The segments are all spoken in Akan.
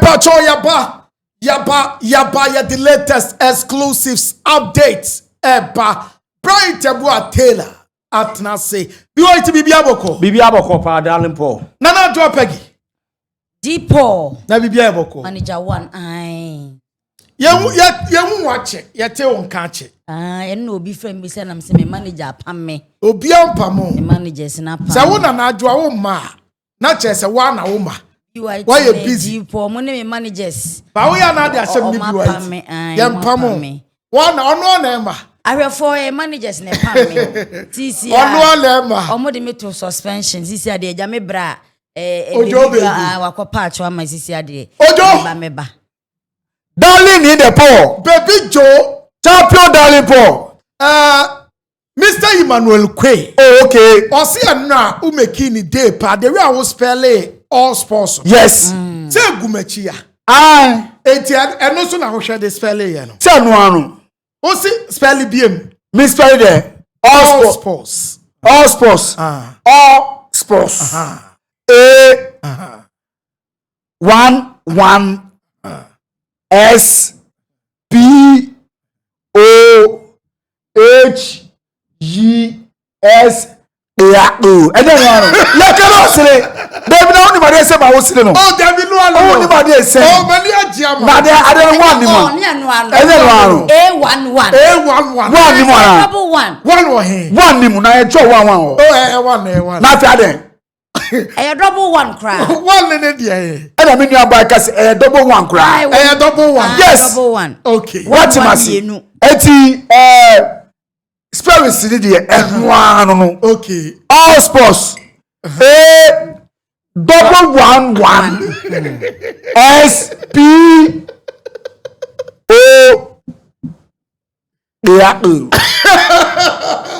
Pacho Yaba ya the latest exclusives updates. Bright Abua Taylor at Nase. You want to be Biaboko? Bibiaboko, pa, darling Paul. Nana drop Peggy. Deepo. Na Biaboko. Manager one. Aye. You watch it. You tell on catch it. And no be friend me say I'm say me manager pam me. Obiam pamo. Me manager say na pam. Sa wona na adwa wo ma. Na chese wa na wo ma. Why you busy? Deepo mo me managers. Ba we ya na dey asem ni bi wa. Yem pamo. Wa na ono na ma. For managers ne pam me. TC. Ono na ma. Omo de me to suspension. TC ade eja me bra. Ojo baby. Wakopa atwa ma TC ade. Ojo. Ba me ba. Darling in the Paul. Baby Joe. Champion darling Paul. Mr. Emmanuel Kwe. Oh, okay. Osi na umeki ni day pa. The way I was spell all sports. Yes. Say gumechi ya. Aye. Enti eno so na ho hwe de spell ya no. Say no anu. Osi spell biem. Me spell there. All sports. All sports. All sports. A 1 S P O H G S A-O. And then you cannot say David now anybody say my house no. Oh, David no alone. Oh, anybody say. Oh, many a jam. Now there I don't want him. Oh, no one. And then A11. A11. One him one. Double one. One wa he. One him na e cho one. Oh, one. Na fi aden. A double one cry. One in it there. And I mean you buy cause a double one cry. A double one. Yes. Double one. Okay. What you must see? Eti spirits did the okay. All sports. A double 1 S P O A-O.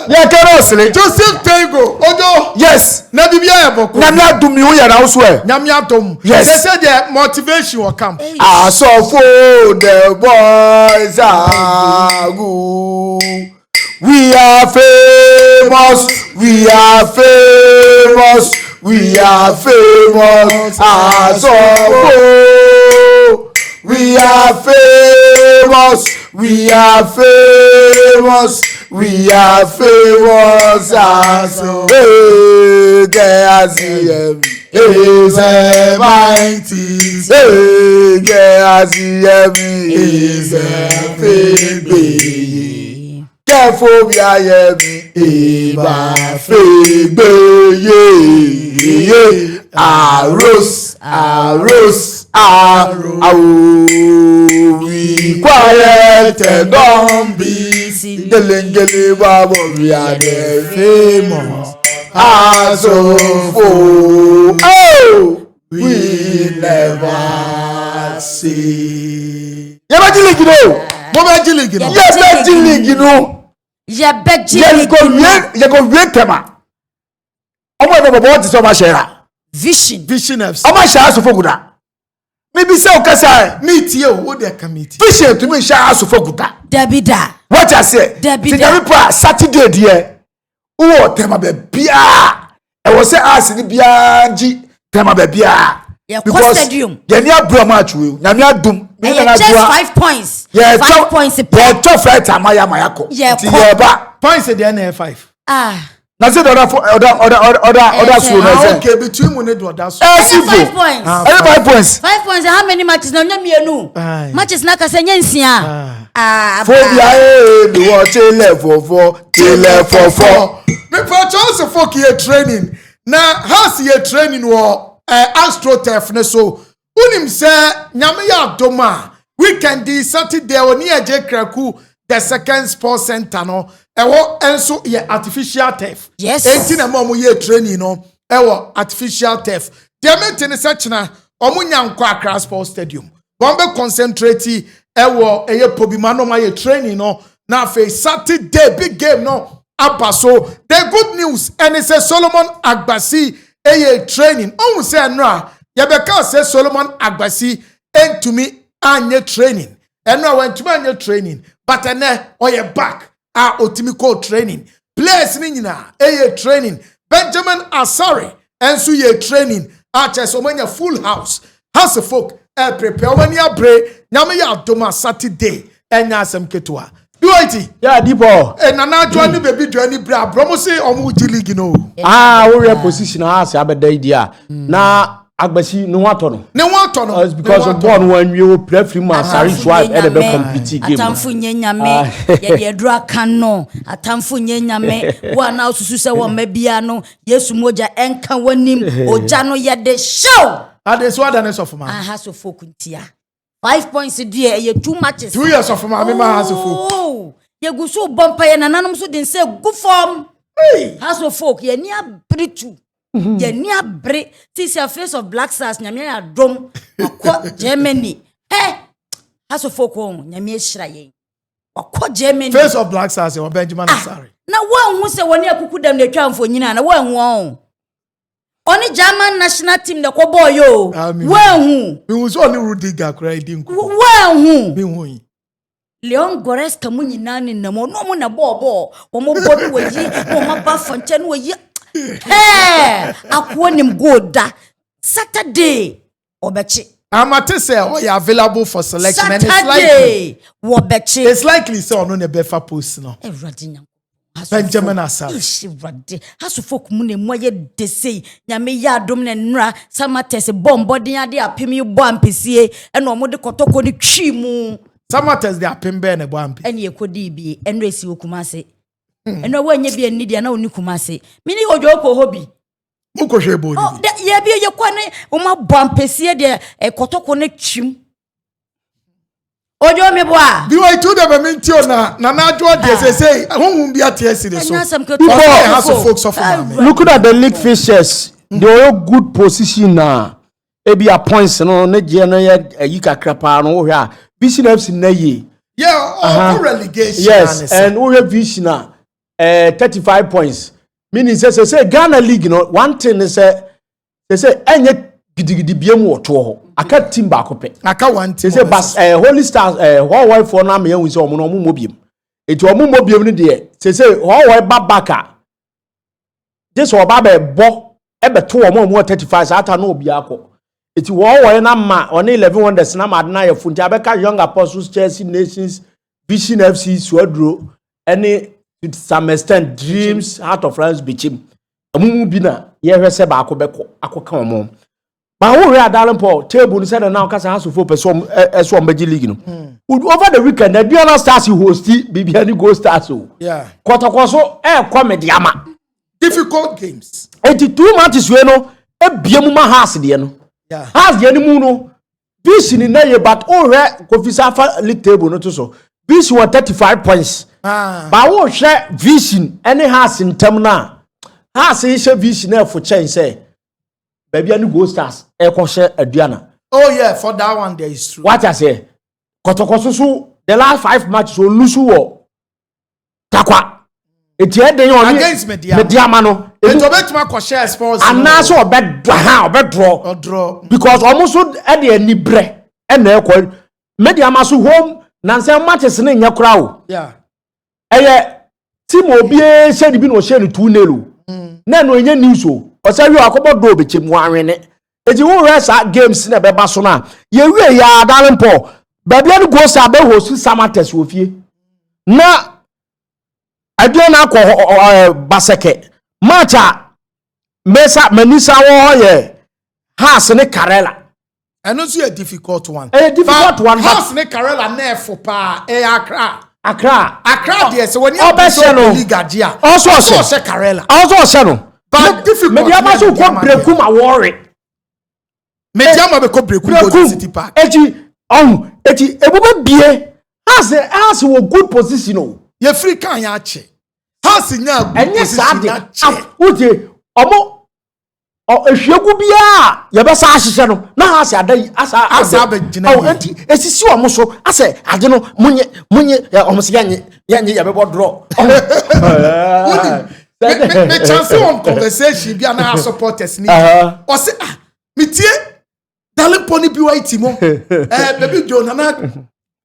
Yeah, cannot say. Joseph Tego. Ojo. Yes. Na bibia eboko. Nyamia dum you ya na so e. Nyamia dum. Yes. They say the motivation will come. I saw for the boys are good. We are famous. We are famous. We are famous. I saw for. We are famous. We are famous. We are famous as Agbasi is a mighty. Agbasi is a baby. Careful, we are me. Eba baby. Arose. We quiet and don't be. The Lingeli Babo, we are the famous. Oh, we never see. Vision FC. Maybe so kasa meet you what the committee. Vision to me share so for good. Dabida. What I say? Dabida. Saturday there. Oh, tema be bia. E was say as ni bia ji tema be bia. Because stadium. Ya ni abro match we. Na me adum. Just 5 points. Yeah, 5 points. Yeah, top right amayako. Yeah, ba points the NF5. Na say other school na okay between we need other school. 5 points. 5 points. 5 points. How many matches na nyamienu? Matches na ka senya nsia. Phobia the watch level 4. Me for chance for here training. Na house here training wo AstroTurf ne so. Unim say nyame ya doma. Weekend di Saturday oni eje kraku the second sports center no. Ewo enso ye artificial turf. Yes. Enti na mo ye training no. Ewo artificial turf. Dia maintain search na omo nyanko Accra Sports Stadium. Won be concentrate ewo eye pobima no ma ye training no. Na fe Saturday big game no. Abaso the good news and it says Solomon Agbasi eye training. Omo say no ye be ka say Solomon Agbasi entumi anye training. Eno went to anye training. But ene oye back. Otimico training. Players nina training. Benjamin Asari ensu ye training. Chess omanya full house. House of folk prepare when you break nyame ya doma Saturday enya asem ketua bi wait yeah dipo nana adwo ni baby dwo ni bra bromo say omu ji league no we position house abeda idea na Agbasi no wato no it's because of born when you play free man sorry swipe e be compete game atamfo nyanyame ye de dura kan no atamfo nyanyame wa na osusu se wo mabia no Yesu moja enka wanim oja no ye de show ades what dance of man has of folk ntia 5 points there ye too much 2 years of man me has of folk ye go so bompa ye nananom so den say good form has of folk ye ni abritu ye ni abre this your face of black stars nyame ya dom akọ Germany has of folk nyame ehira ye akọ Germany face of black stars or Benjamin sorry na wan hu se woni akuku dam na twa mfonyina na wan hu Only German national team the kobo yo. Where who? So only Rudiger crying. Where who? Leon Goreska muni nani na mo no mo na bobo. Omo bobi we yi, omo ba fontaine we yi. Hey, akwo nim goda. Saturday obechi. Amate say oh you available for selection Saturday, and it's likely. Wobechi. It's likely so no ne befa post no. Benjamin Asare. Ishirade. Hasu folk mune moye dese. Nyame ya dom ne nra. Sama tese bombo din ade apemi bo ampesie. Eno mo de Kotoko ni twi mu. Sama tese de apembe ne bo ampe. Ene ekodi bi. Eno esi okumase. Eno wanye bi eni dia na oni kumase. Mini ojo ko hobi. Muko hwe bo ni. Oh, ye bi ye kwa ne o ma bo ampesie de Kotoko ne twim. Ojo me boa. Bi wai to the mentio na adwo de say honhum bi atiesi de so. Look at the league fixtures. They all good position na. Ebi a points no ne je na yi kakra pa no wo hwe a. BCFC na ye. Yeah, relegation. Yes, and we have vision 35 points. Meaning say Ghana League no one thing is say enye gidigidi biem wo to ho. Aka team back up. Aka one team. Say bas Holy Stars why for na me hu say omo no mo biem. Eti omo mo biem ni de. Say why babaka. This oba be bo e be to omo 35 ata na obi akọ. Eti why na ma on 11 wonders na ma na ye funti abeka Young Apostles Chelsea Nations Vision FC Swadro any to some extent Dreams Heart of France bichim. Omo bi na ye hwese ba akọ akoka omo. But who are Darren Paul table said now because I have to focus on Major League. Over the weekend, the Diana Stars host BBN Go Stars. Yeah. Kotoko so comedy ama. Difficult games. 82 matches we no e biamuma has de no. Yeah. Has de mu no. Vision na ye but Kofi Safa league table no to so. Vision was 35 points. But who share Vision any has in term na. Has share Vision for change say. Baby, I Go Stars. Aduana. Oh yeah, for that one there is true. What I say? Kotoko so the last 5 matches will lose wo. Takwa. Eti e den on against Mediama no. Eto betuma ko share sports. And now so draw. Because almost e dey ani bre. E na ekọ Mediama so home na say matches na nya kura o. Yeah. Eye team obi e share bi no share 2-0. Na no nya news o. Osa wi akobo do bechem wanwene eji wo resa games na beba so na ye wi ya Darren Paul baby an Go sa be host Samates ofie na adwo na akọ baseke matcha mesa manisa wo ye has ne Karela and also a difficult one. Has ne Karela na efo pa Accra there so when you league agia also Karela also no. But difficult. Mediama so ko breku ma worry. Mediama be ko breku go City Park. Eti ebube bie. Has wo good position o. Ye free kan ya che. Has nya good position. Uje omo ehwegu bia ye be sa ahihye no na has adai asa be gina. Enti esisi omo so ase ade no munye omo se yanye ye be draw. Me chance on conversation bi na supporters ni. O say me tie Darren Pony bi white mo. Baby John na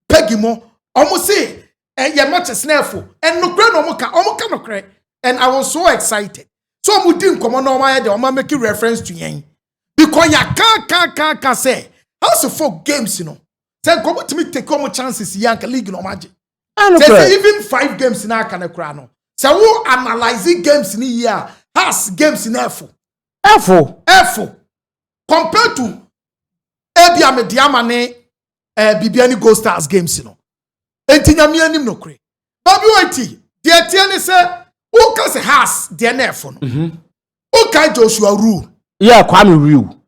pegi mo. Omo say ye matches na efo. En no kra no omo ka no kra. And I was so excited. So omo din komo no ma ye de omo make reference to yen. Because ya can say House of Folk games, you know. Say come to me take come chances yank league no magic. I Say even 5 games na can ekra no. Say who analyzing games in year has games in F. Compared to Ebia Mediama ne Bibiani Gold Stars games, you know. Enti nyame anim no kre. Bobby Whitey, the etienne say who can say has the F no. Who can Joshua rule? Yeah, Kwame rule.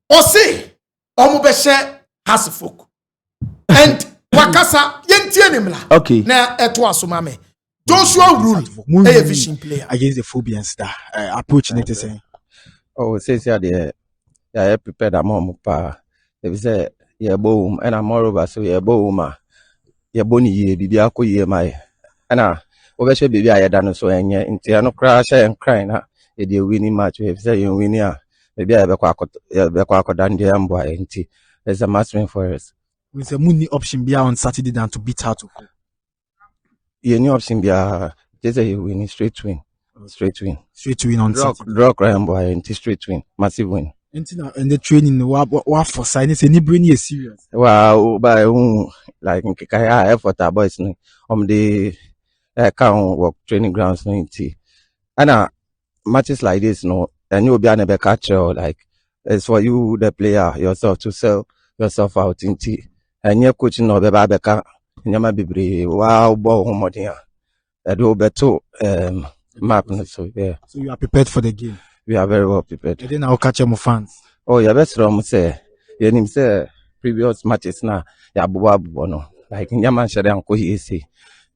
Or say omo be share House of Folk. And wakasa yentiene mla. Okay. Na eto asomame. Joshua rule a vision player against the Phobians that approach it saying. Oh, says yeah, I prepared a mom pa. They say yeah boom and I'm moreover so yeah boom yeah boni ye bibia ko ye my and over she baby I done so and yeah into no crash and crying e dey winning match we say you win ya maybe I be kwa dan dey am boy enti there's a match win for us. With a money option be on Saturday than to beat out. Yeah, new option be just a win straight win on Saturday. Draw crime boy enti straight win massive win. And the training what for sign is any brain is serious. Wow, by like kaya effort our boys no the can work training grounds no tea. And matches like this no and you'll be an ebe catch like it's for you the player yourself to sell yourself out in tea. And your coaching no beba beka nyama bibre wow ball homodia. Do better map so yeah. So you are prepared for the game. We are very well prepared. And then I'll catch my fans. Oh, yeah, best from say. You name say previous matches na ya buwa no. Like nyama shade anko he say.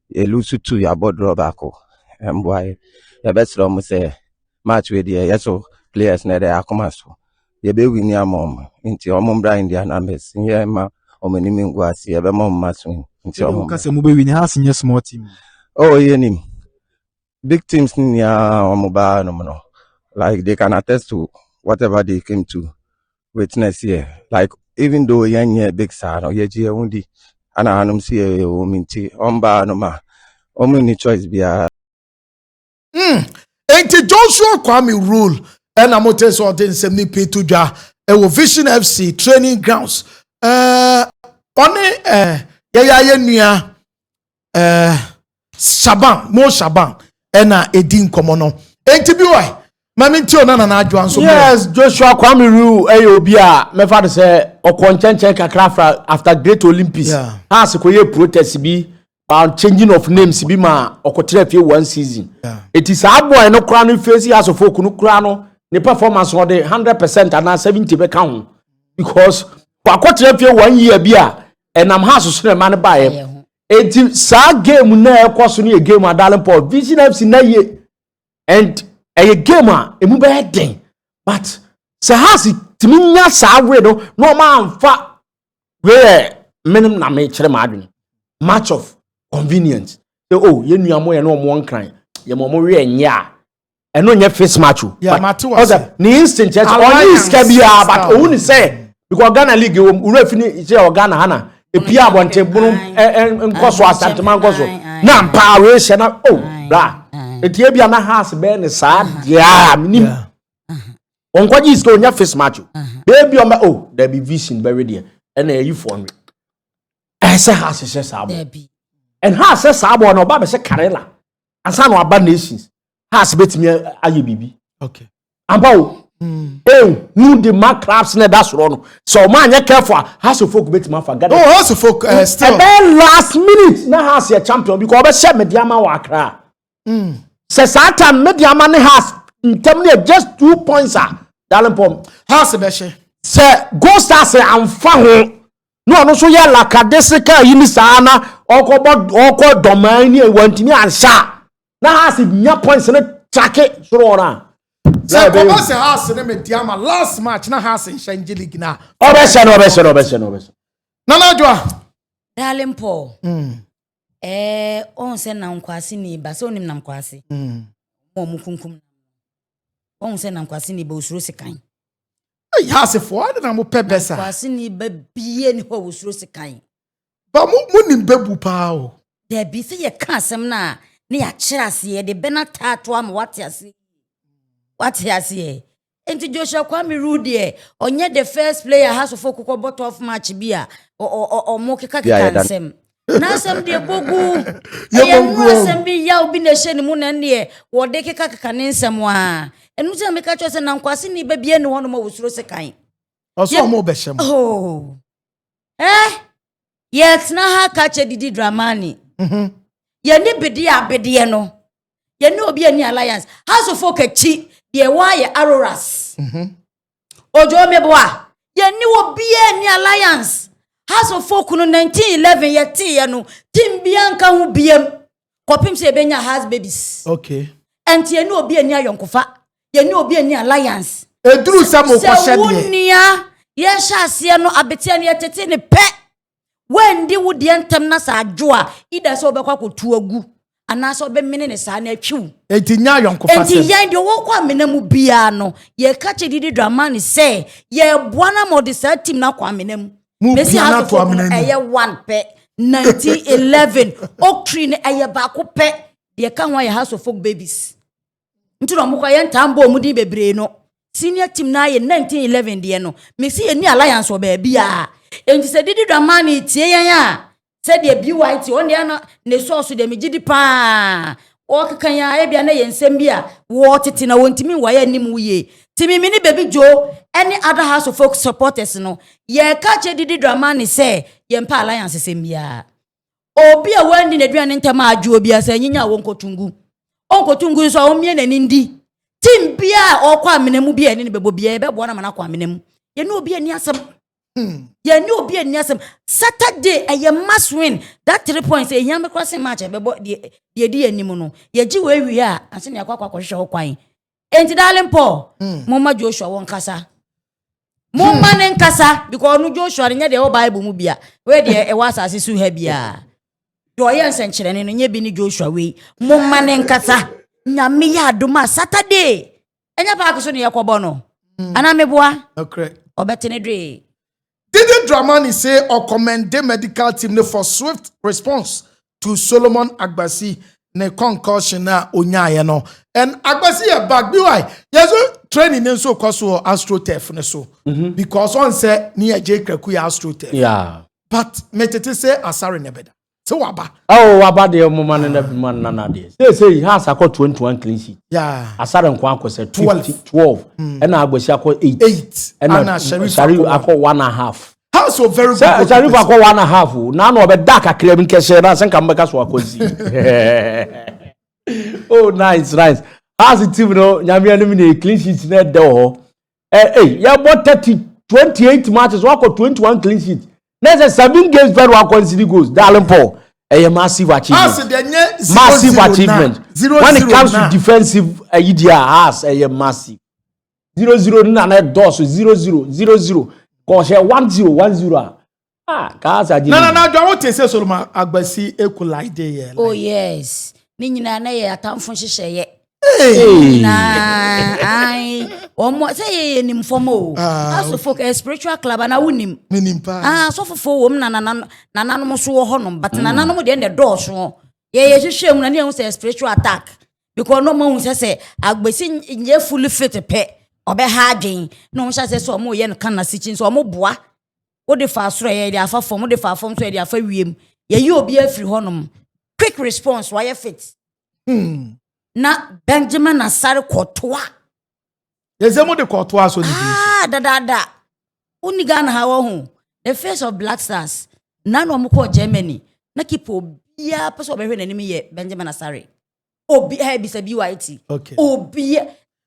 You lose to ya board draw back. Boy, ya best from say match with the yes so players na dey akoma so. You be win ya mom. Inti omom bra India numbers. Here ma omenimi ngwasi ya be mom match win. Inti omom. Because mube win has in your small team. Oh, you name. Big teams ni ya omoba no. Like they can attest to whatever they came to witness here. Like even though you're big star or you're only and I don't see a wominty omba no ma only choice be a Enti Joshua Kwame rule and I'm going to say something semi P2 a Vision FC training grounds. Only yeah Shaban and Edin Komono. Enti biwa Mami nti ona na adwan so. Yes, Joshua Kwame rule ayobia me fa de say okonchenchen kakra after Great Olympics. Has koye protest bi about changing of names bi ma okotre fie one season. It is a boy no kra no face as of folk no kra no ne performance on the 100% and 70 be count because kwakotre fie 1 year bi a enam has so man buy. Eti sa game na ekoso no game adalen Paul Vision FC na ye and a game emu be den but se has timi nya sawe no no man fa we minim na me kire ma adwene match of convenience oh ye nuamo ye no mo nkran ye mo we nya eno nya face match yeah but ni instant church on is kabia but o ni say because Ghana league we refini say Ghana hana e pia abonte bunu nkoso asanteman nkoso na mpa we hye na oh bra etie bia na house be ne sa dia minim onkwaji isko nya face match baby o oh there be vision be ready and you for me say house say sabo and house say sabo no ba be say karela ansa no aba nations house betimi aye bibi okay amba who the mark crabs na that's wrong so man you careful house of folk betimi afa gather oh house of folk still and then last minute na house your champion because be share mediama wa Accra says Satan mediama ne has in terms just 2 points darling pom house be share say go start say amfa ho no so ya lakadesika yini sana oko domain ni wantimi ansha na has nya points ne trake soro na say go say house ne mediama last match na house in Shange League na obese nana adwa darling Paul on se na nkwasi ni ba so nim na nkwasi mo mukunkum on se na nkwasi ni ba osuro sekan house for na mo pebesa nkwasi ni ba bie ni ho osuro sekan ba mo nim bebu pa o there be say ye ka asem na ne ya kira ase ye de benata to am what ase Enti Joshua Kwame Rudy onye the first player has of Kotoko bottle of match bia or mokeka kansem. Na sem de bogu ye no sem bi ya obi na hye ni mu na ne wo de keka kansem wa. Enu se me ka cho se na nkwase ni ba bia ne hono ma wosuro se kan. Oso mo be hye mo. Oh. Yes na ha ka che didi dramani. Ye ni bidi abede no. Ye ni obi ani alliance. House of folk echi de wa ye Aroras. Ojo meboa. Ye ni obi ani alliance. House of folk no 1911 ye ti ye no. Tim bianka hu biem. Kopim se benya has babies. Okay. Enti ye ni obi ani ayonkofa. Ye ni obi ani alliance. Edru samo ko hye de. Wunia ye hyase no abetia ne yetete ne pe. Wendi wo de ntem na sa adwoa ida so obekwa kotu agu anaso obemene ne sa na atwiw Enti nya yonko fa enti yan de wo kwa menamu bia no ye ka che didi drama ni say ye boa na mo de sa team na kwa menamu mesi na to amenamu eye one pe 1911 Octree ne eye ba ko pe ye ka ho ye House of Folk babies ntino mo kwa ye ntambo mu di bebre no senior team na ye 1911 de no mesi ye ni alliance oba bia enti se didi dramani tie yan ya se de BYT on de na ne source de megidi pa o kekan ya e bia na ye nsem bia wo tete na wontimi wa ya nim wuye timi mini baby Joe any other House of Folk supporters no ye ka che didi dramani se ye mpa alliance sem bia obi a wandi na duane ntama adwo obi asa nyinya wonkotungu onkotungu so o mie na ndi tim bia o kwa menamu bia ni bebo bia e bebo na mana kwa menamu ye no obi ani asem ye ni obi ani asem Saturday a must win that 3 points e hia me crossing match e bebo de di anim no ye gi we wi a ase ne akwa hwe kwan enti darling Paul mama Joshua won kasa mama ne nkasa because no Joshua nya de o Bible mu bia we de e wa asase su ha bia do ye nsenkyere ne no nya bi ni Joshua we mama ne nkasa nyame ya adoma Saturday enya pa akso ne yakobo no ana meboa okay obetene dwe Didi Dramani say or commend the medical team for swift response to Solomon Agbasi ne concussion na onyaye no. And Agbasi a back be why. Yes, training so koso AstroTurf ne so. Because on say ni J Kreku ya AstroTurf. Yeah. But metete say asare ne beda. So waba. Oh, waba de mo man na man na de. Say he has akọ 21 clean sheet. Yeah. Asare nkwa akọ say 12. And Agbasi akọ 8. And Sharif akọ 1.5. How so very good. Sharif akọ 1.5. Na no be da kakra bi kese na senka mbeka so akozi. Oh, nice. As the team no nyame anim na clean sheet na de ho. Ya bought 28 matches, walk 21 clean sheet. There's 7 games where we consider goals. Darling Paul, a massive achievement. Massive achievement. When it comes to defensive, idea has a massive 0-0 na doors 0-0 cause 1-0. Cause I no, don't want to say Solomon Agbasi equalize there. Oh yes. Ni nyina na ye atamfo hyehyeye. Na ai omo say ye nim fomo. House of Folk spiritual club na wonim. Minim pa. So fofo wom na nanom so wo honom but nanom de the door so. Ye hyehyem na ne hu say spiritual attack. Because no man hu say Agbasi nye fully fit pe. Obe ha adwen. No hu say so omo ye no kan na sichin so omo boa. Wo de fa soro ye de afa fom, wo de fa fom so ye de afa wiem. Ye yi obi afiri honom. Quick response why fit. Na Benjamin Asare Kotoa. Yezemo de Kotoa so ni da. Uni Ghana ha wo the face of Black Stars. Na no mo ko Germany. Na keep obia person obehwe nanim ye Benjamin Asare. Obi ha bi sabi white. Okay. Obi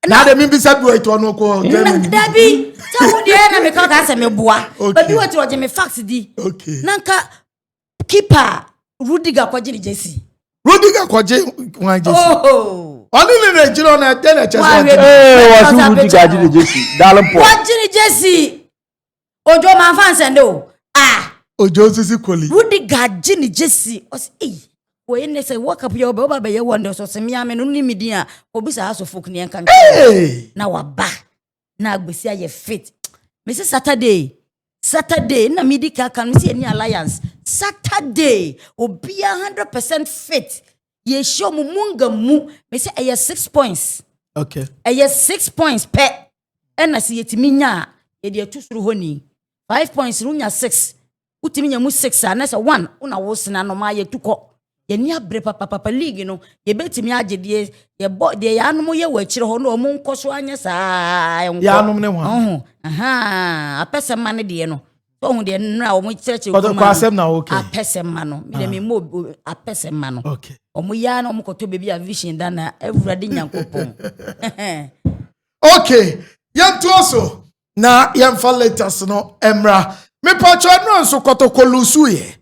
na de mi bi sabi white ono ko Germany. Dabi. So wo de na me ka say me boa. Babi what wo je me fax di. Okay. Nanka keeper Rudiger kwaji Jesse. Rudiger kwaje wan Jesse. Oh. Oni ni Nigeria na de na chese. Was Rudiger di Jesse. Darling Paul. Kwaji Jesse. Ojo man fan sende o. Ojo sisi koli. Rudiger di Jesse. O say we ne say work up your ba ye wonder so se me ame no ni media obisa House of Folk ni enka. Na waba. Na Agbasi aye fit. Me say Saturday na medical can see any alliance. Saturday obia 100% fit. Ye show mu munga mu. Me say 6 points. Okay. 6 points pe. ɛna si yɛtimi nya a yɛde atu soro hɔ ni 5 points no nya 6 wotimi nya mu 6 a na sɛ 1 wona wo sena no ma yɛtu kɔ yɛni abrɛ papa league no yɛbɛtumi agye deɛ yɛbɔ deɛ yɛanom yɛ wɔ akyire hɔ no ɔmo nkɔ so anyɛ saa yɛanom ne ho apɛsɛma no deɛ no ɔho deɛ nnra ɔmo kyerɛkyerɛ kɔtɔkɔ asɛm na okay apɛsɛma no mede me mo apɛsɛma no okay ɔmo ya na ɔmo kɔtɔ baby a vision da na awurade nyankopɔn okay yɛntoɔ so na yɛmfa latest no emra me pacho no nso kɔtɔkɔ lusu yɛ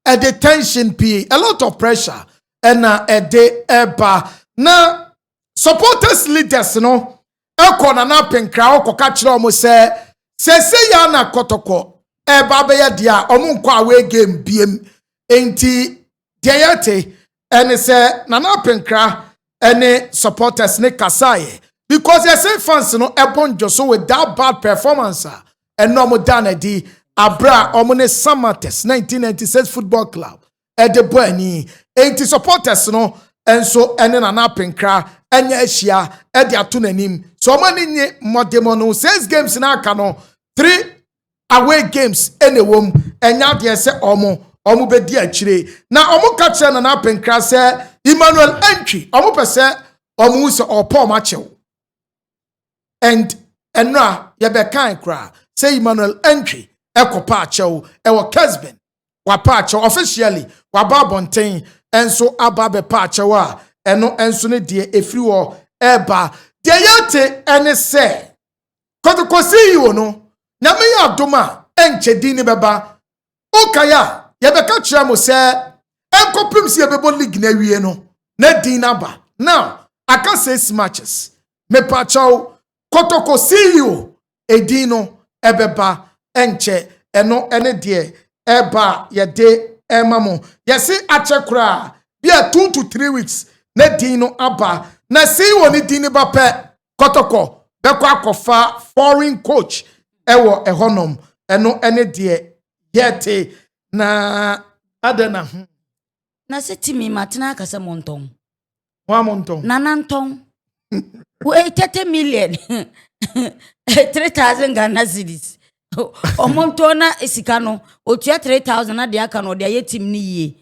the tension pay a lot of pressure and a day eba na supporters leaders no ekona na penkra okoka kire omo se ya na Kotoko eba be ya dia omo nkwa away game biem enti deyate ene se na penkra ene supporters ne kasaye because they say fans no ebon joso with that bad performance and no mo danadi Abra omune Samates 1996 football club the boy enti supporters no enso ene na penkra enye ahia e de ato nanim so omani nye modemo no 6 games na aka no 3 away games enewom enya de se omo be di akire na omo ka kire na penkra se Emmanuel Entry omo pese omo se opo machew and enra ye be kan kra say Emmanuel Entry Ekopa achew ewo Kesben wa pa achew officially wa ba bonten enso aba be pa achew a eno enso ne de efiri wo eba de yate ene se Kotoko CEO no nyame ya adoma enchedi ni beba okaya ye be ka kire mo se enkopim se bebo league na wie no na din na ba now aka 6 matches me pa achew Kotoko CEO edino ebeba enche eno ene de eba yede emamo yesi achekura bia 2 to 3 weeks na dino aba na see woni dini ba pe Kotoko beko akofa foreign coach ewo ehonom eno ene de yete na adena na se timi matena akasa monton wa monton na nanton we 30 million 3000 Ghana cedis omontona esika no otua 3000 na de aka no de ayetim ni yie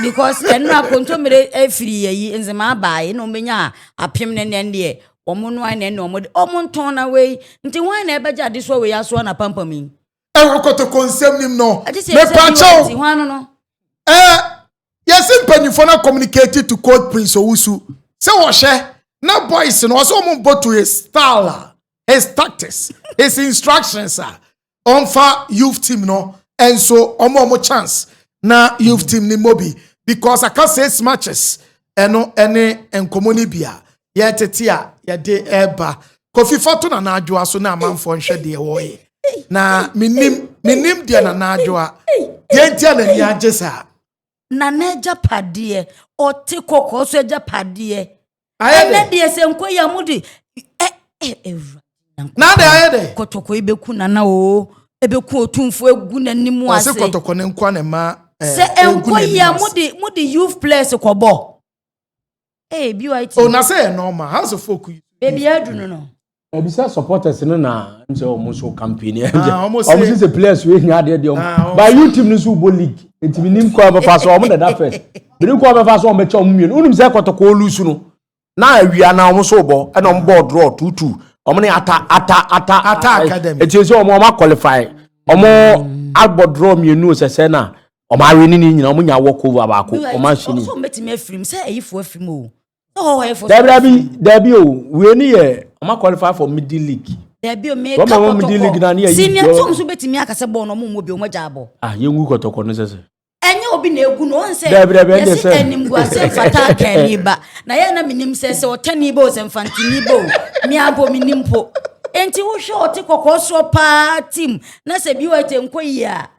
because enu akontomere efiri yi nzema baaye no menya apem ne ne de omono an ne omontona we nti wan na ebeja de so we aso na pampami ewo Kotoko nsem nim no me pacho hwanu no yes mpanyifo na communicate to court Prince Owusu se wo hye na boys no so mo boto his style his tactics his instructions on for youth team no and so omo chance na youth team ni mobi because I can say 6 matches eno ene enkomoni bia ye tetia ye de eba Kofi Forto na adwoa so na amanfo nhwe de wo ye na minim de na adwoa ye tia na ni agesa na neja padie ote kokko so eja padie ayede de se nkoya mudi na de ayede Kotoko ibeku na o ebeku otumfo egu nanimu ase ase Kotoko ne nkwa ne ma se enkoya mudi youth players kobo BYT na say normal how's the folk baby adunu no ebisa supporters no na nse omo so campaign omo se players we nya de omo by you team no so bo league etimi nim kwa be fa so omo da first biri kwa be fa so omo cha omo mienu unim se Kotoko olusu no na awia na omo so bo e no omo draw 2-2 omo ne ata academy etese omo qualify omo agbo draw mienu se na omo awe ni nyina omo nya walk over ba ko omo shini so metime afrim se ayifo afrim o Debbie, we ni ye omo qualify for middle league. Debbie me Kotoko middle league na ye. Senior team so betimi akase ball no mo bi o majabo. Yengu Kotoko no sese. Enye obi na egu no on se. Yes enimgu ase fata kan ba. Na ye na minim se otani ba o se mfantini ba o. Mi abo minimpo. Enti wo hwe ote kokko so pa team na se bi wa te nkoyi a.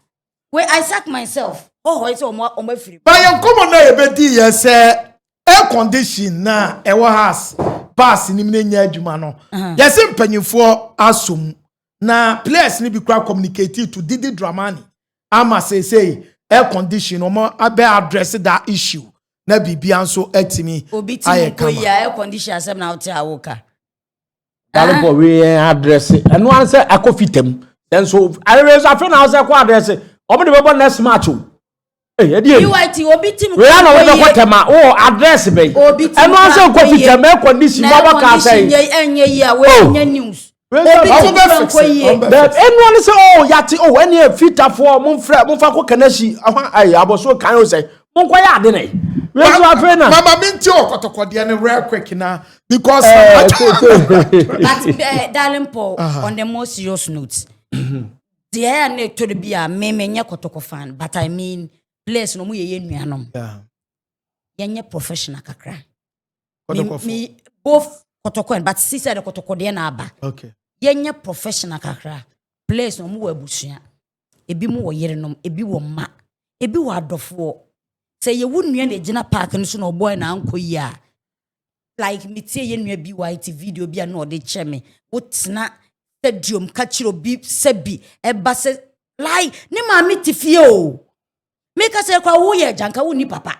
We I sack myself. It's omo afiri. Ba ye nkomo na ye bedi ye se Aircondition na ewo has pass ni mnenya adwuma no yes mpanyimfo asom na players ni bi kwa communicate to Didi Dramani ama say Aircondition omo abe address that issue na bibia nso atimi obi ti ko ya Aircondition asem na hotel awoka Darling boy, we address it. And one say I coffee them. Then so I raise a friend house I address it. Open the bubble next match. Hey, UIT obi team. We are not what tema. Oh, address me. And one say coffee them. Make condition. Baba can say. We news. But anyone say oh yati oh when you fit for monfa ko keneshi. Ay aboso kan you say. Monko ya ade ne. We so afraid na. Mama minti o Kotoko de na real quick na because but darling Paul on the more serious note. The air need to be a me Kotoko fan, but I mean place no mu ye nuanom. Yeah. Yenye professional kakra. Me both Kotoko and but sister the Kotoko de na aba. Okay. Yenye professional kakra. Place no mu abusua. Ebi mu wo yerenom, ebi wo ma, ebi wo adofo. Say you wouldn't nua na gina park no so no boy na anko yi a. Like me tie ye nua bi white video bi na ode che me. Wotna stadium kachiro bi sebi eba se like ne ma me tifie o. Make us say kwa wo ye janka wo ni papa.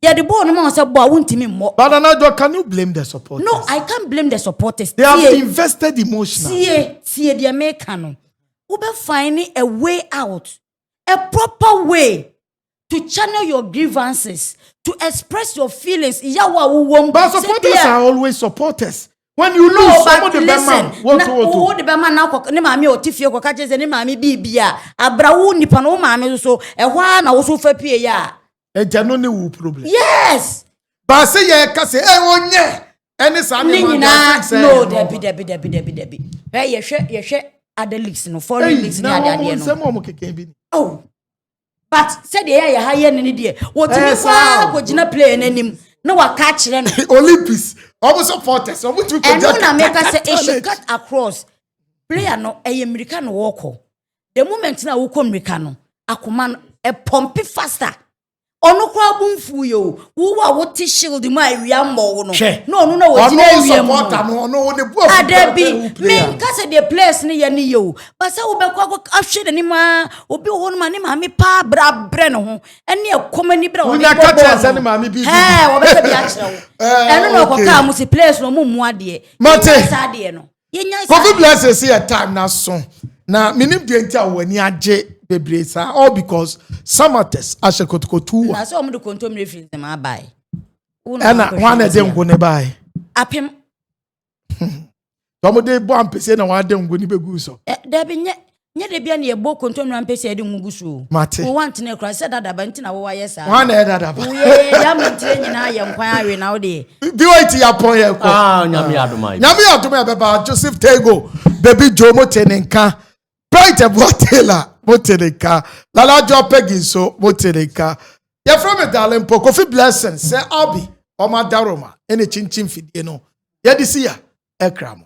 Yeah, the boy no man say boy wontimi mo. But Anajo, can you blame the supporters? No, I can't blame the supporters. They have invested emotionally. See the American. We be finding a way out, a proper way to channel your grievances, to express your feelings. But supporters are always supporters. When you lose, somebody listen, the Bama now, ne mami or Tifio, catches any mammy bibia, a brown nipano mammy, so a one also for Pia. A genuine problem. Yes. But say, yeah, Cassie, oh, yeah. And it's no, Debbie. Hey, you share other leaks, no foreign leaks. Oh, but said the air higher than idea. What would you play an enemy? No, I catch them. Olympics, almost supporters. So what you can make us say it should cut across. Player no, a American walker. The moment now, who come Americano, a command a pumpy faster. Ono kwa bumfu yo wo wa wote shield my riambo no no wo jina supporter no the boy Adebi me kase the place ne ye ne yo but say wo be kwa ahwe ni ma obi wo no ma ne ma me pa bra bre no ho ene ekomani bra wo ne ka chance ne ma me bi wo be bi a kire wo eno no ko ka mu si place no mu ade sa ade no ye nya sa COVID blesses here time na so na minim de ntia wo ni age bebresa all because summertest as Kotoko 2 na so omudu kontom refills dem abai na one ede ngo ne bai apem tomo bo ampese na wa de ngo ni begu so da bi nye de bia na ye bo kontom na ampese ede ngugu so wo want na kra se dada ba ntina wo wa yesa one dada ba ye ya mentre nyina ye nkwan awe na wo de bi wait ya pon ye ko nyame adoma be ba Joseph Tego baby Jomo Tenenka Bright Abotela Moteleka Lala Jopegi so Moteleka ya from a darling po Kofi blessing say Abi Oma Daroma any chin fidie no ya disi ya ekramo